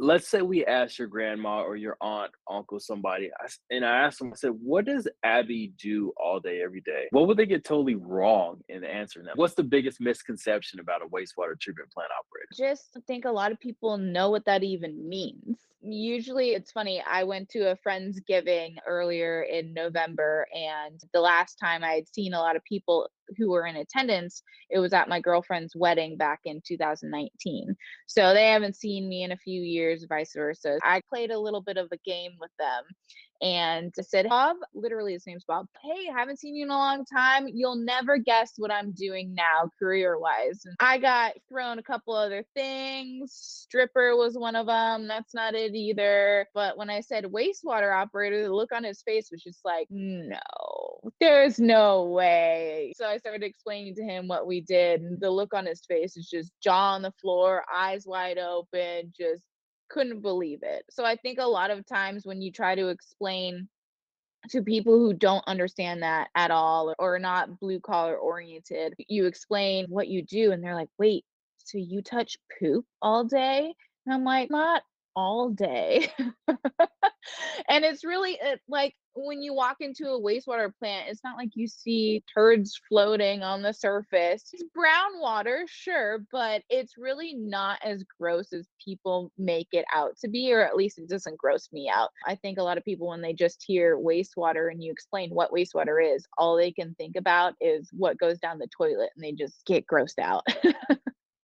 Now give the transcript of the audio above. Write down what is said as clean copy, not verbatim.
let's say we ask your grandma or your aunt, uncle, somebody, and I asked them, I said, "What does Abby do all day, every day?" What would they get totally wrong in answering that? What's the biggest misconception about a wastewater treatment plant operator? Just think a lot of people know what that even means. Usually, it's funny. I went to a Friendsgiving earlier in November, and the last time I had seen a lot of people who were in attendance, it was at my girlfriend's wedding back in 2019. So they haven't seen me in a few years, vice versa. I played a little bit of a game with them and said, Bob, literally his name's Bob. Hey, haven't seen you in a long time. You'll never guess what I'm doing now, career wise. And I got thrown a couple other things. Stripper was one of them. That's not it either. But when I said wastewater operator, the look on his face was just like, no, there's no way. So I started explaining to him what we did. And the look on his face is just jaw on the floor, eyes wide open, just couldn't believe it. So I think a lot of times when you try to explain to people who don't understand that at all or not blue collar oriented, you explain what you do and they're like, "Wait, so you touch poop all day?" And I'm like, "Not all day." And it's really like when you walk into a wastewater plant, it's not like you see turds floating on the surface. It's brown water, sure, but it's really not as gross as people make it out to be, or at least it doesn't gross me out. I think a lot of people, when they just hear wastewater and you explain what wastewater is, all they can think about is what goes down the toilet and they just get grossed out.